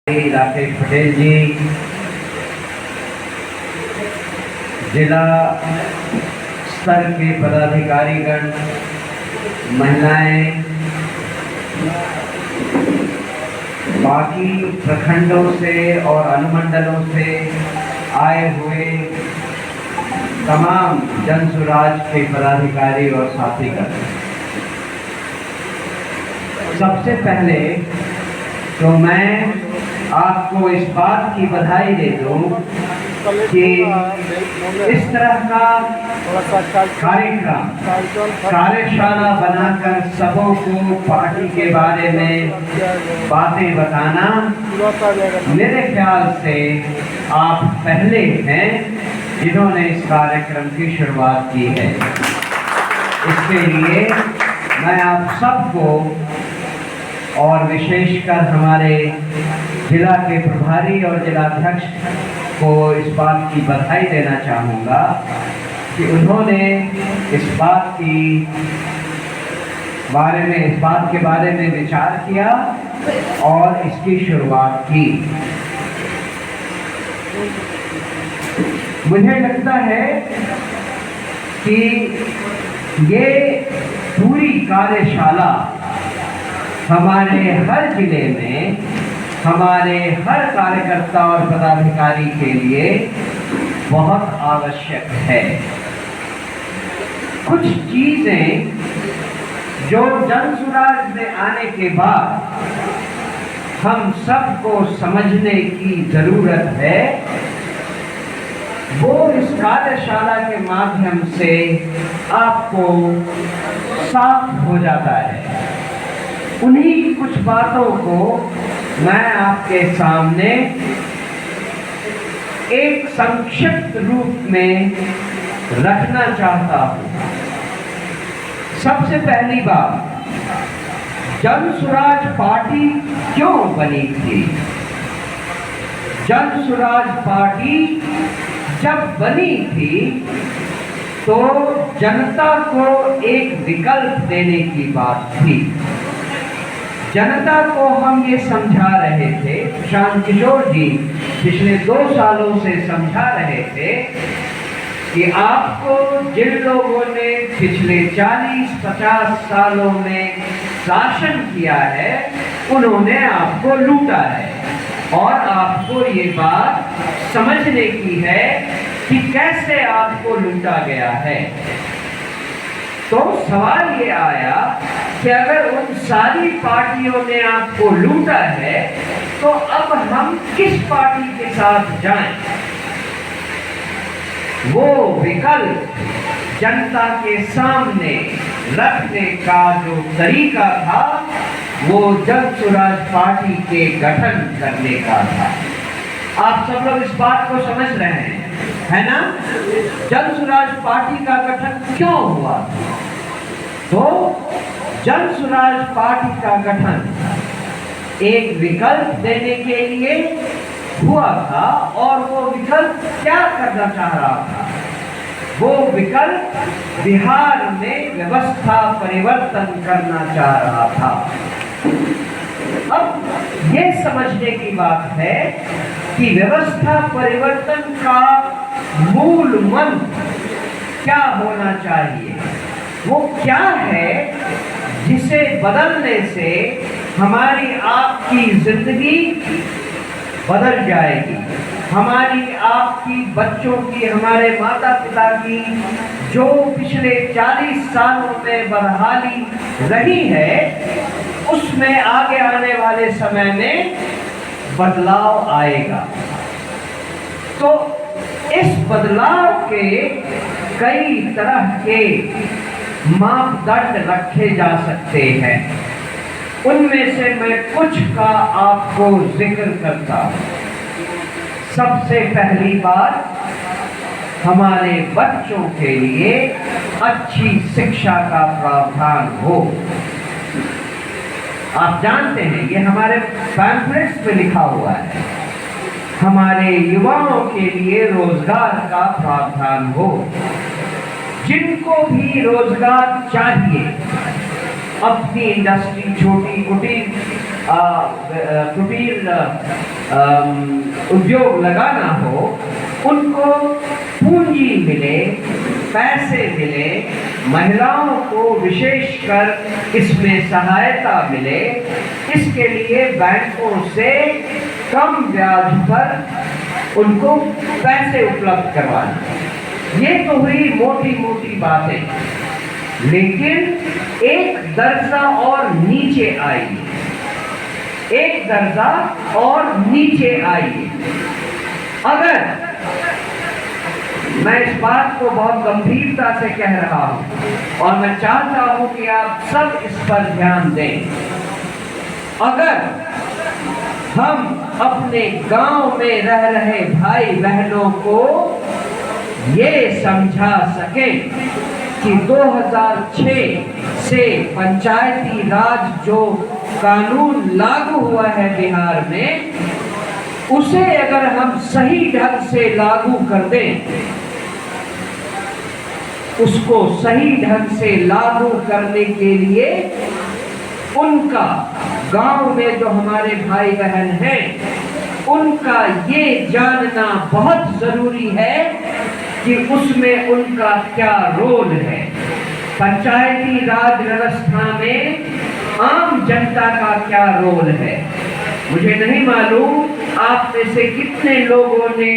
राकेश पटेल जी, जिला स्तर के पदाधिकारीगण, महिलाएं, बाकी प्रखंडों से और अनुमंडलों से आए हुए तमाम जनसुराज के पदाधिकारी और साथीगण, सबसे पहले तो मैं आपको इस बात की बधाई दे दूं कि इस तरह का कार्यक्रम, कार्यशाला बनाकर सबों को पार्टी के बारे में बातें बताना, मेरे ख्याल से आप पहले हैं जिन्होंने इस कार्यक्रम की शुरुआत की है। इसके लिए मैं आप सबको और विशेषकर हमारे जिला के प्रभारी और जिलाध्यक्ष को इस बात की बधाई देना चाहूँगा कि उन्होंने इस बात के बारे में विचार किया और इसकी शुरुआत की। मुझे लगता है कि ये पूरी कार्यशाला हमारे हर जिले में हमारे हर कार्यकर्ता और पदाधिकारी के लिए बहुत आवश्यक है। कुछ चीजें जो जनसुराज में आने के बाद हम सबको समझने की जरूरत है, वो इस कार्यशाला के माध्यम से आपको साफ हो जाता है। उन्हीं कुछ बातों को मैं आपके सामने एक संक्षिप्त रूप में रखना चाहता हूं। सबसे पहली बात, जनसुराज पार्टी क्यों बनी थी? जनसुराज पार्टी जब बनी थी तो जनता को एक विकल्प देने की बात थी। जनता को हम ये समझा रहे थे, प्रशांत किशोर जी पिछले 2 सालों से समझा रहे थे कि आपको जिन लोगों ने पिछले 40-50 सालों में शासन किया है, उन्होंने आपको लूटा है और आपको ये बात समझने की है कि कैसे आपको लूटा गया है। तो सवाल ये आया कि अगर उन सारी पार्टियों ने आपको लूटा है तो अब हम किस पार्टी के साथ जाएं? वो विकल्प जनता के सामने रखने का जो तरीका था, वो जनसुराज पार्टी के गठन करने का था। आप सब लोग इस बात को समझ रहे हैं, है ना? जनसुराज पार्टी का गठन क्यों हुआ? तो जनसुराज पार्टी का गठन एक विकल्प देने के लिए हुआ था और वो विकल्प क्या करना चाह रहा था? वो विकल्प बिहार में व्यवस्था परिवर्तन करना चाह रहा था। अब ये समझने की बात है कि व्यवस्था परिवर्तन का मूल मंत्र क्या होना चाहिए? वो क्या है जिसे बदलने से हमारी आपकी जिंदगी बदल जाएगी, हमारी आपकी, बच्चों की, हमारे माता पिता की जो पिछले 40 सालों में बदहाली रही है, उसमें आगे आने वाले समय में बदलाव आएगा। तो इस बदलाव के कई तरह के मापदंड रखे जा सकते हैं। उनमें से मैं कुछ का आपको जिक्र करता हूं। सबसे पहली बात, हमारे बच्चों के लिए अच्छी शिक्षा का प्रावधान हो। आप जानते हैं, ये हमारे पैम्फलेट्स में लिखा हुआ है, हमारे युवाओं के लिए रोजगार का प्रावधान हो। जिनको भी रोजगार चाहिए, अपनी इंडस्ट्री, छोटी कुटीर कुटीर उद्योग लगाना हो, उनको पूंजी मिले, पैसे मिले, महिलाओं को विशेषकर इसमें सहायता मिले, इसके लिए बैंकों से कम ब्याज पर उनको पैसे उपलब्ध करवाना। ये तो हुई मोटी मोटी बातें, लेकिन एक दर्जा और नीचे आइए, एक दर्जा और नीचे आइए। अगर मैं इस बात को बहुत गंभीरता से कह रहा हूं और मैं चाहता हूं कि आप सब इस पर ध्यान दें, अगर हम अपने गांव में रह रहे भाई बहनों को ये समझा सकें कि 2006 से पंचायती राज जो कानून लागू हुआ है बिहार में, उसे अगर हम सही ढंग से लागू कर दें, उसको सही ढंग से लागू करने के लिए उनका गांव में जो हमारे भाई बहन हैं, उनका ये जानना बहुत जरूरी है कि उसमें उनका क्या रोल है। पंचायती राज व्यवस्था में आम जनता का क्या रोल है, मुझे नहीं मालूम आप में से कितने लोगों ने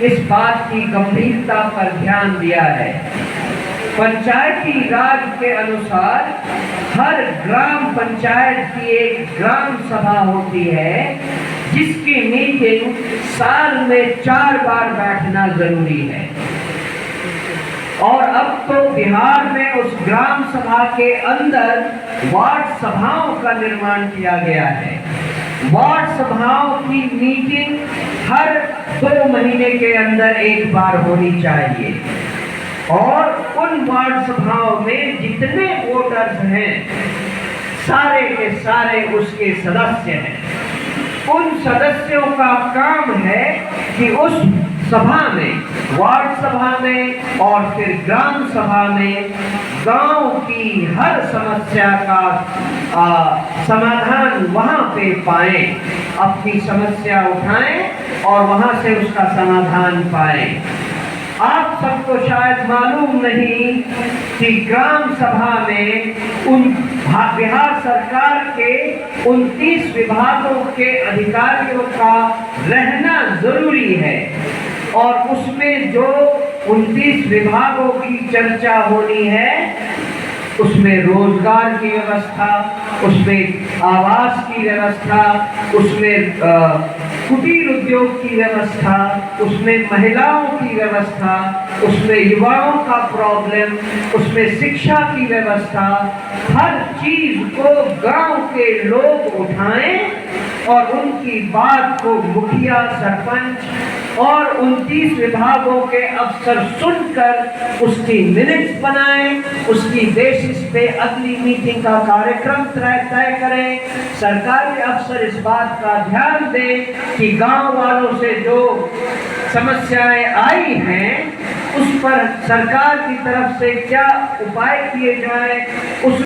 इस बात की गंभीरता पर ध्यान दिया है। पंचायती राज के अनुसार हर ग्राम पंचायत की एक ग्राम सभा होती है, जिसकी मीटिंग साल में 4 बार बैठना जरूरी है। और अब तो बिहार में उस ग्राम सभा के अंदर वार्ड सभाओं का निर्माण किया गया है। वार्ड सभाओं की मीटिंग हर 2 महीने के अंदर एक बार होनी चाहिए, और उन वार्ड सभाओं में जितने वोटर्स हैं, सारे के सारे उसके सदस्य हैं। उन सदस्यों का काम है कि उस सभा में, वार्ड सभा में और फिर ग्राम सभा में गांव की हर समस्या का समाधान वहां पे पाएं, अपनी समस्या उठाएं और वहां से उसका समाधान पाएं। आप सबको शायद मालूम नहीं कि ग्राम सभा में बिहार सरकार के 29 विभागों के अधिकारियों का रहना जरूरी है, और उसमें जो 29 विभागों की चर्चा होनी है, उसमें रोजगार की व्यवस्था, उसमें आवास की व्यवस्था, उसमें कुटीर उद्योग की व्यवस्था, उसमें महिलाओं की व्यवस्था, उसमें युवाओं का प्रॉब्लम, उसमें शिक्षा की व्यवस्था, हर चीज को गांव के लोग उठाएं और उनकी बात को मुखिया, सरपंच और 29 विभागों के अफसर सुनकर उसकी मिनट्स बनाएं, उसकी बेसिस पे अगली मीटिंग का कार्यक्रम तय करें। सरकारी अफसर इस बात का ध्यान दें कि गांव वालों से जो समस्याएं आई हैं, उस पर सरकार की तरफ से क्या उपाय किए जाएं, उस